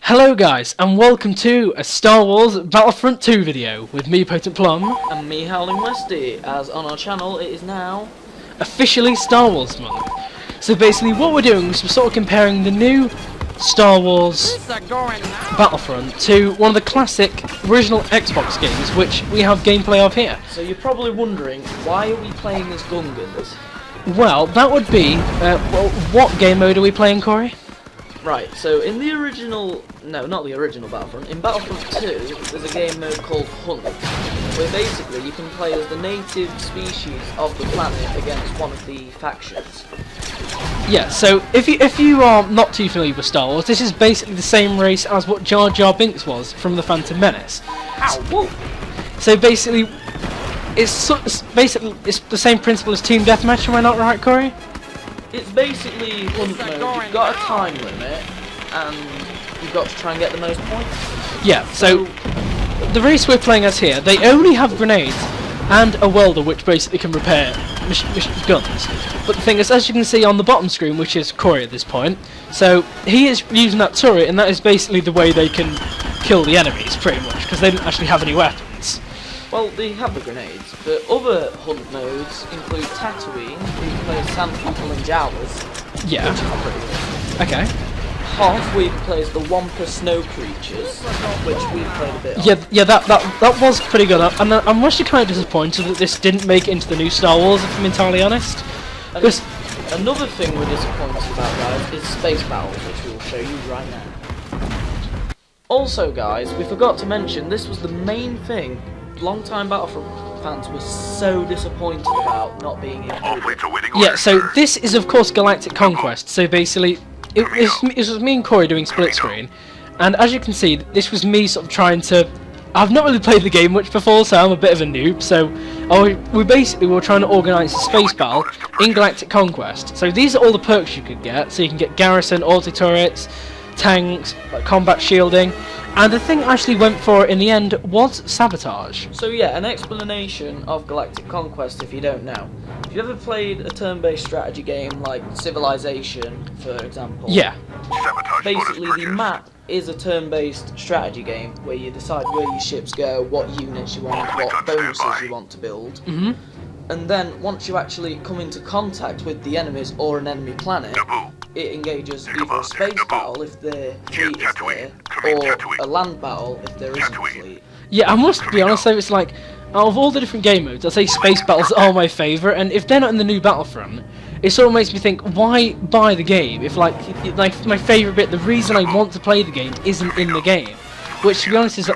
Hello guys, and welcome to a Star Wars Battlefront 2 video with me, Potent Plum. And me, Howling Westy, as on our channel it is now officially Star Wars month. So basically what we're doing is we're sort of comparing the new Star Wars Battlefront to one of the classic original Xbox games, which we have gameplay of here. So you're probably wondering, why are we playing as Gungans? Well, that would be, what game mode are we playing, Corey? Right, so in the original, no, not the original Battlefront, in Battlefront 2, there's a game mode called Hunt, where basically you can play as the native species of the planet against one of the factions. Yeah, so if you are not too familiar with Star Wars, this is basically the same race as what Jar Jar Binks was from The Phantom Menace. Ow, whoa. So basically, it's the same principle as Team Deathmatch, am I not right, Corey? It's basically Hunt mode. You've got a time limit, and you've got to try and get the most points. Yeah, so the race we're playing as here, they only have grenades and a welder which basically can repair guns. But the thing is, as you can see on the bottom screen, which is Corey at this point, so he is using that turret, and that is basically the way they can kill the enemies, pretty much, because they don't actually have any weapons. Well, they have the grenades, but other hunt modes include Tatooine, where you can play as Sand People and Jawas. Yeah. Which are pretty good. Okay. Hoth, where you can play as the Wampa Snow Creatures, which we've played a bit of. Yeah, that was pretty good, and I'm actually kind of disappointed that this didn't make it into the new Star Wars, if I'm entirely honest. Because another thing we're disappointed about, guys, is Space Battles, which we'll show you right now. Also, guys, we forgot to mention, this was the main thing long-time Battlefront fans were so disappointed about not being included. Yeah, so this is of course Galactic Conquest, so basically it was me and Corey doing split screen, and as you can see, this was me sort of trying to... I've not really played the game much before, so I'm a bit of a noob, so we basically were trying to organise a space battle in Galactic Conquest. So these are all the perks you could get, so you can get garrison, auto-turrets, tanks, like combat shielding, and the thing I actually went for in the end was sabotage. So yeah, an explanation of Galactic Conquest if you don't know. If you ever played a turn-based strategy game like Civilization, for example, yeah, basically the map is a turn-based strategy game where you decide where your ships go, what units you want, what bonuses you want to build. And then once you actually come into contact with the enemies or an enemy planet, it engages either a space battle if their fleet is there, or a land battle if there isn't a fleet. Yeah, I must be honest though, it's like, out of all the different game modes, I'd say space battles are my favourite, and if they're not in the new Battlefront, it sort of makes me think, why buy the game if like my favourite bit, the reason I want to play the game isn't in the game? Which, to be honest, is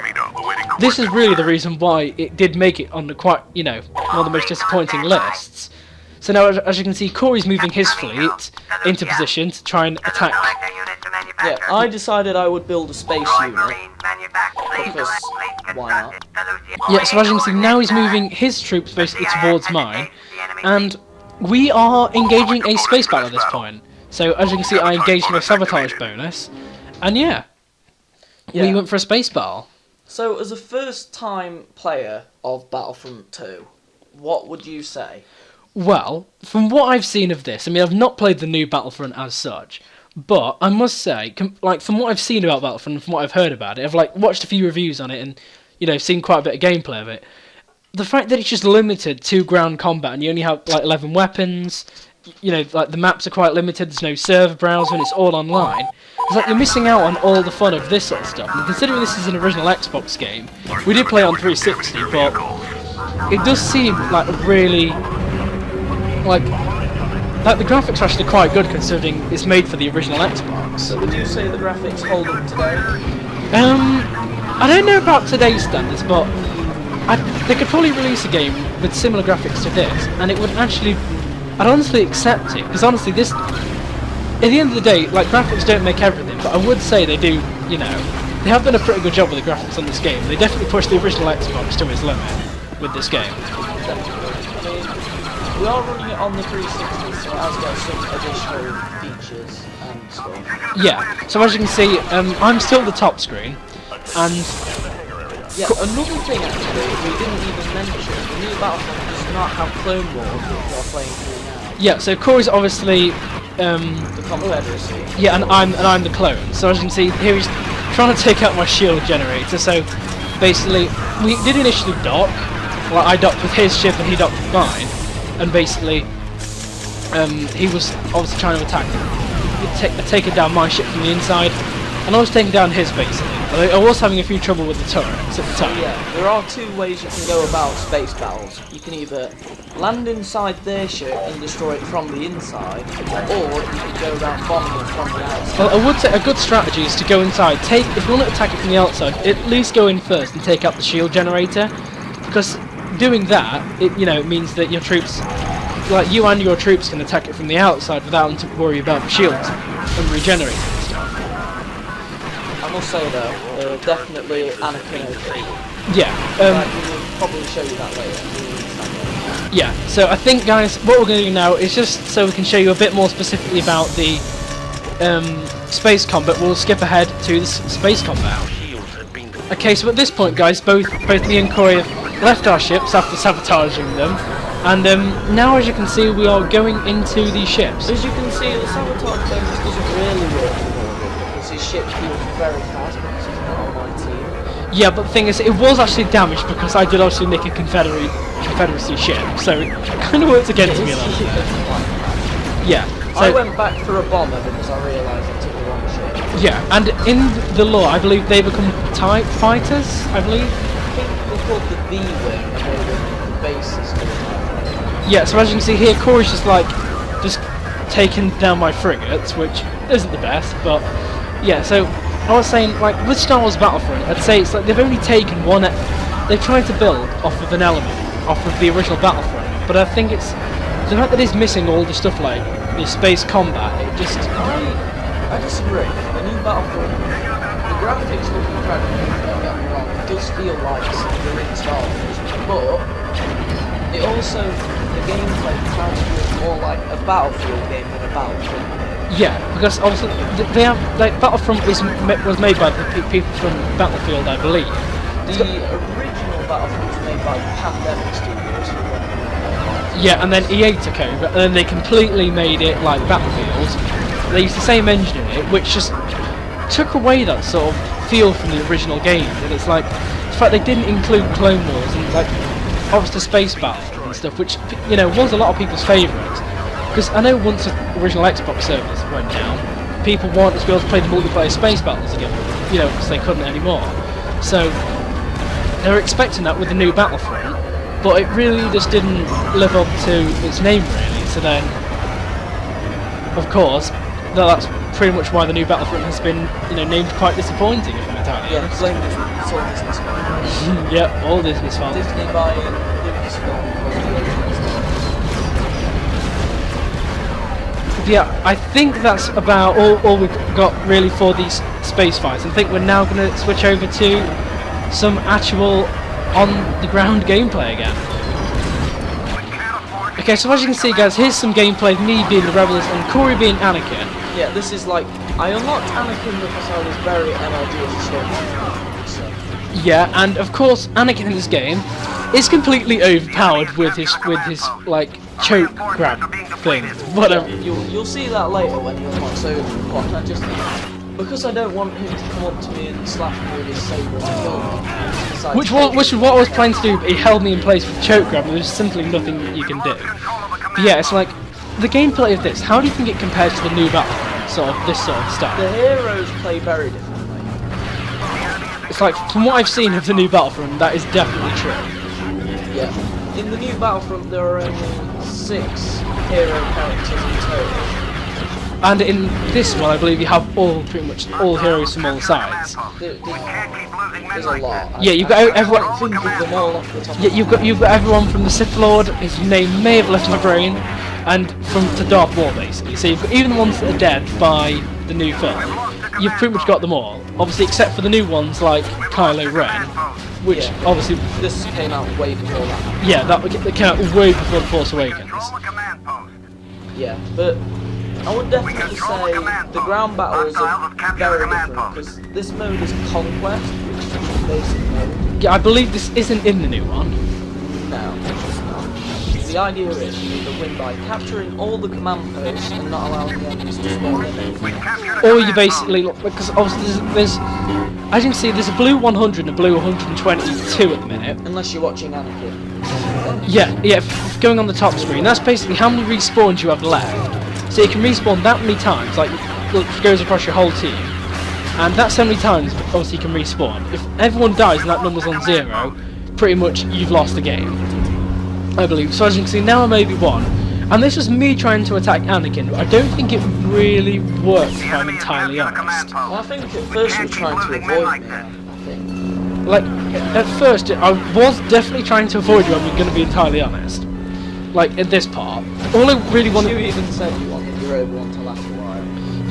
this is really the reason why it did make it on the quite, you know, one of the most disappointing lists. So now, as you can see, Corey's moving his fleet into position to try and attack. Yeah, I decided I would build a space unit, because why not? Yeah, so as you can see, now he's moving his troops basically towards mine, and we are engaging a space battle at this point. So as you can see, I engaged my sabotage bonus, and yeah, we went for a space battle. So as a first-time player of Battlefront 2, what would you say? Well, from what I've seen of this, I mean, I've not played the new Battlefront as such, but I must say, like, from what I've seen about Battlefront and from what I've heard about it, I've, like, watched a few reviews on it and, you know, seen quite a bit of gameplay of it. The fact that it's just limited to ground combat and you only have, like, 11 weapons, you know, like, the maps are quite limited, there's no server browser and it's all online, it's like you're missing out on all the fun of this sort of stuff. And considering this is an original Xbox game, we did play on 360, but it does seem like really... Like the graphics are actually quite good considering it's made for the original Xbox. So would you say the graphics hold up today? I don't know about today's standards, but they could probably release a game with similar graphics to this, and it would actually... I'd honestly accept it, because honestly this... At the end of the day, like, graphics don't make everything, but I would say they do, you know... They have done a pretty good job with the graphics on this game. They definitely pushed the original Xbox to its limit with this game. We are running it on the 360, so it has got some additional features and stuff. Yeah, so as you can see, I'm still the top screen, and... Yeah, another thing actually, we didn't even mention, the new Battlefront does not have Clone Wars, which we are playing through now. Yeah, so Corey's obviously... the Confederacy. Yeah, and I'm the clone, so as you can see, here he's trying to take out my shield generator. So basically, we did initially dock. Well, I docked with his ship and he docked with mine, and basically, he was obviously trying to attack, taking down my ship from the inside, and I was taking down his basically. I was having a few trouble with the turrets at the time. Yeah, there are two ways you can go about space battles. You can either land inside their ship and destroy it from the inside, or you can go around bombing it from the outside. Well, I would say a good strategy is to go inside. If you want to attack it from the outside, at least go in first and take out the shield generator, because doing that, it means that your troops, like you and your troops, can attack it from the outside without having to worry about the shields and regenerating and stuff. I must say though, definitely Anakin OP. Yeah. We'll probably show you that later. Yeah. So I think, guys, what we're going to do now is just so we can show you a bit more specifically about the space combat. We'll skip ahead to the space combat. Okay. So at this point, guys, both me and Corey have left our ships after sabotaging them, and now, as you can see, we are going into the ships. As you can see, the sabotage bonus doesn't really work for Morgan because his ship heals very fast because he's not on my team. Yeah, but the thing is, it was actually damaged because I did actually nick a Confederacy ship, so it kind of works against me a little bit. Yeah. So, I went back for a bomber because I realised I took the wrong ship. Yeah, and in the lore, I believe they become TIE fighters, I believe. I think they're called the V-Wing, and they're the basis for the TIE fighter. Yeah, so as you can see here, Corey's just taking down my frigates, which isn't the best, but yeah, so I was saying, like, with Star Wars Battlefront, I'd say it's like they've only taken one, they've tried to build off of an element, off of the original Battlefront, but I think it's the fact that it's missing all the stuff like the space combat, it just... I disagree. The new Battlefront, the graphics look incredible, don't get me wrong, it does feel like you're in Star Wars, but it also, the gameplay kind of feels more like a Battlefield game than a Battlefront game. Yeah, because obviously they have, like, Battlefront was made by the people from Battlefield, I believe. The original Battlefront was made by Pandemic Studios. Yeah, and then EA took over, and then they completely made it like Battlefield. They used the same engine in it, which just took away that sort of feel from the original game. And it's like, in fact, they didn't include Clone Wars and like obviously space battle and stuff, which was a lot of people's favourites. Because I know once the original Xbox servers went down, people wanted to be able to play the multiplayer space battles again, because they couldn't anymore. So they were expecting that with the new Battlefront, but it really just didn't live up to its name really. So then, of course, that's pretty much why the new Battlefront has been, named quite disappointing, if I'm entirely honest. Yeah, blame Disney. It's all Disney's fault. Yep, all Disney's fault. Disney buying Lucasfilm was the original story. Yeah, I think that's about all we've got really for these space fights. I think we're now going to switch over to some actual on-the-ground gameplay again. Okay, so as you can see, guys, here's some gameplay of me being the Rebels and Corey being Anakin. Yeah, this is like, I unlocked Anakin because I was very MLG as a story. Yeah, and of course, Anakin in this game is completely overpowered with his like choke grab thing. Whatever. You'll see that later when you unlock. So what? I just because I don't want him to come up to me and slash me with his saber to kill me. Which is what I was planning to do, but he held me in place with choke grab, and there's simply nothing you can do. But yeah, it's like the gameplay of this. How do you think it compares to the new Battlefront? Sort of this sort of stuff. The heroes play very differently. It's like, from what I've seen of the new Battlefront, that is definitely true. Yeah. In the new Battlefront, there are only 6 hero characters in total. And in this one, I believe you have pretty much all heroes from all sides. There's a lot. Yeah, you've got everyone. I think of them all off the top. Yeah, you've got everyone from the Sith Lord. His name may have left my brain, and to Darth Maul basically. So you've got even the ones that are dead by the new film. You've pretty much got them all, obviously, except for the new ones like Kylo Ren, which obviously this came out way before that. Yeah, that came out way before The Force Awakens. Yeah, but I would definitely say the ground battles are very different because this mode is Conquest, which is the basic mode. Yeah, I believe this isn't in the new one. No, it's not. the idea is you either win by capturing all the command posts and not allowing the enemies to spawn in. Or you basically, because obviously there's as you can see, there's a blue 100 and a blue 122 at the minute. Unless you're watching Anakin. Yeah, going on the top screen, that's basically how many respawns you have left. So you can respawn that many times, like it goes across your whole team. And that's how many times, obviously, you can respawn. If everyone dies and that number's on 0, pretty much you've lost the game, I believe. So as you can see, now I'm AV1, and this was me trying to attack Anakin, but I don't think it really worked, if I'm entirely honest. Well, I think at first you were trying to avoid me, I think. Like, at first, I was definitely trying to avoid you, I'm going to be entirely honest. Like, at this part. All I really wanted... You even said you wanted your overone to last a while.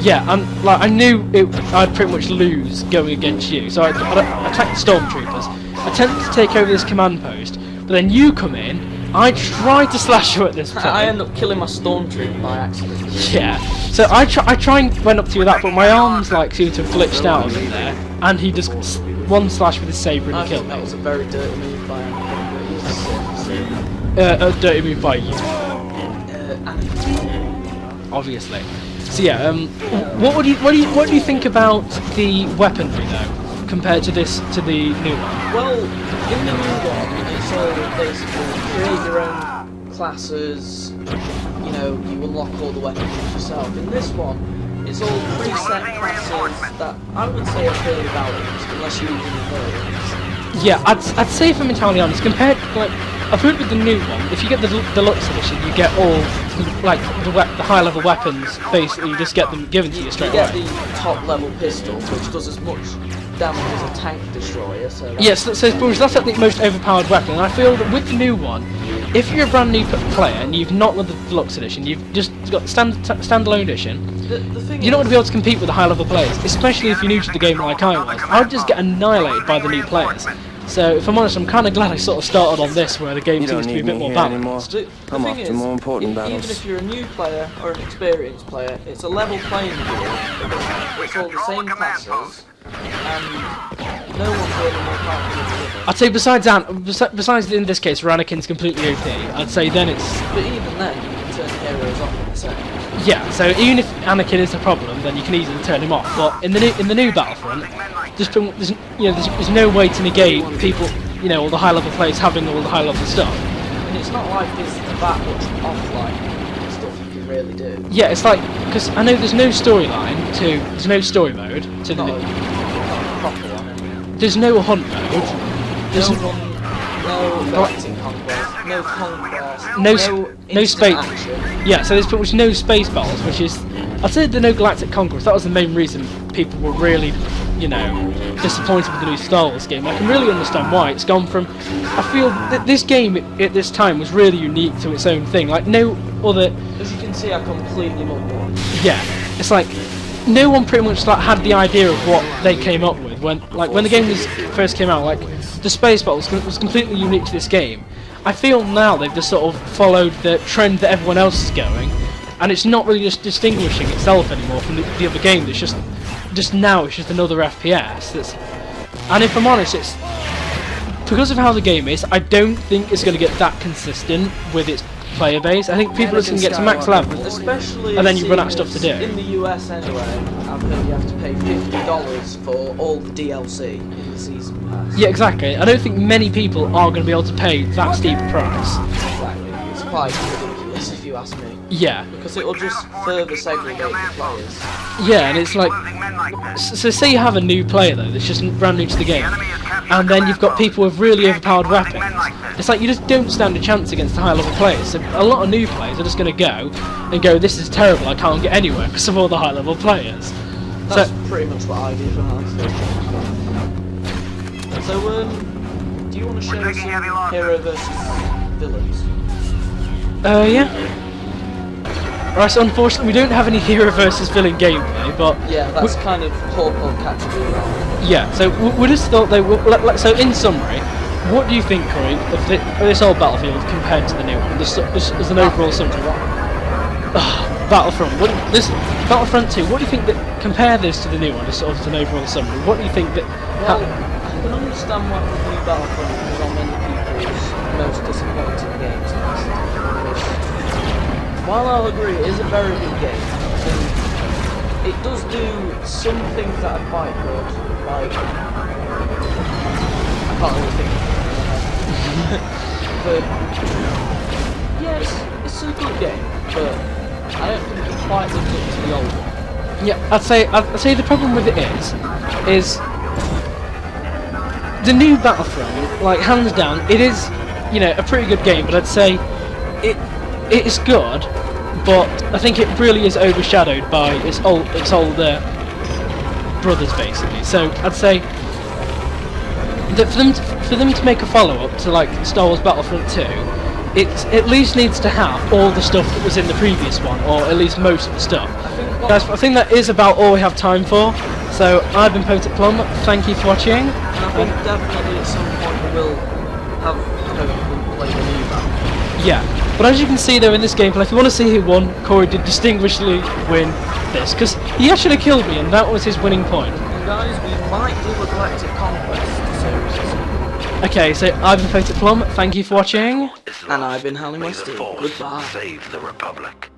Yeah, and like I knew I'd pretty much lose going against you, so I attacked the stormtroopers, attempted to take over this command post, but then you come in, I tried to slash you at this point. I ended up killing my stormtrooper by accident. Yeah, so I went up to you with that, but my arms like seemed to have glitched out of it there, and he just one slash with his saber and he killed me. That was a very dirty move by him. A dirty move by you. Obviously. So yeah, what do you think about the weaponry though, compared to the new one? Well, in the new one, it's all basically create your own classes. You know, you unlock all the weapons yourself. In this one, it's all preset classes that I would say are fairly balanced, unless you're using the variants. Yeah, I'd say if I'm entirely honest, compared like I've heard with the new one, if you get the deluxe edition, you get all like the high level weapons. Basically, you just get them given to you straight away. You get the top level pistol, which does as much damage as a tank destroyer. So yes, so that's like the most overpowered weapon. And I feel that with the new one, if you're a brand new player and you've not got the deluxe edition, you've just got standalone edition. The thing you're not going to be able to compete with the high level players, especially if you're new to the game like I was. I would just get annihilated by the new players. So, if I'm honest, I'm kind of glad I sort of started on this, where the game seems to be a bit more balanced. The thing is, more important even if you're a new player or an experienced player, it's a level playing field. It's all the same classes, and no one's really more powerful than the other. I'd say besides in this case, where Anakin's completely OP, I'd say then it's... But even then, you can turn heroes off in the second. Yeah, so even if Anakin is the problem, then you can easily turn him off. But in the new Battlefront, there's no way to negate people, all the high level players having all the high level stuff. And it's not like there's that much offline stuff you can really do. Yeah, it's like because I know there's no storyline there's no story mode to the not proper one. There's no hunt mode. There's no Galactic Conquest, no Conquest, no space. action. Yeah, so there's pretty much no space battles, which is I'd say the no Galactic Conquest. That was the main reason people were really, disappointed with the new Star Wars game. I can really understand why it's gone from. I feel that this game at this time was really unique to its own thing. Like no other. As you can see, I completely mumbled. Yeah, it's like no one pretty much had the idea of what they came up with when the game first came out. Like the space battles was completely unique to this game. I feel now they've just sort of followed the trend that everyone else is going, and it's not really just distinguishing itself anymore from the other game. It's just now it's just another FPS. And if I'm honest, it's because of how the game is. I don't think it's going to get that consistent with its player base. I think people are just going to get to max level, especially and then you run out of stuff to do. In the US anyway, I've heard you have to pay $50 for all the DLC in the season pass. Yeah, exactly. I don't think many people are going to be able to pay that steep a price. Exactly. It's quite ridiculous if you ask me. Yeah. Because it will just further segregate the players. Yeah, and it's like, so say you have a new player though that's just brand new to the game, and then you've got people with really overpowered weapons. It's like you just don't stand a chance against the high level players. So a lot of new players are just going to go, this is terrible, I can't get anywhere because of all the high level players. That's pretty much what I do for now. So, do you want to show us some hero versus villains? Yeah. Right, so unfortunately we don't have any hero versus villain gameplay, but... Yeah, that's kind of poor category around. Yeah, so we just thought they were... So in summary, what do you think, Corey, of this old Battlefield compared to the new one? This as an overall summary. Battlefront. Battlefront 2, what do you think that... Compare this to the new one, as sort of an overall summary. What do you think that... Well, I can understand why the new Battlefront was on many people's most disappointing games list. while I'll agree it is a very good game, and it does do some things that are quite good, like I can't really think of it. But yeah, it's a good game, but I don't think it quite lives up to the old one. Yeah, I'd say the problem with it is the new Battlefront, like hands down, it is, you know, a pretty good game, but I'd say it is good, but I think it really is overshadowed by its older brothers basically. So I'd say that for them to make a follow-up to like Star Wars Battlefront 2, it at least needs to have all the stuff that was in the previous one, or at least most of the stuff. Guys, I think that is about all we have time for. So I've been Potent Plum. Thank you for watching. And I think definitely at some point we will have Potent play the new Battlefront. Yeah, but as you can see though in this gameplay, if you want to see who won, Corey did distinguishedly win this, because he actually killed me and that was his winning point. And guys, we might do a Galactic Conquest series. Okay, so I've been Potent Plum. Thank you for watching. And I've been Howling Westy. Goodbye. Save the Republic.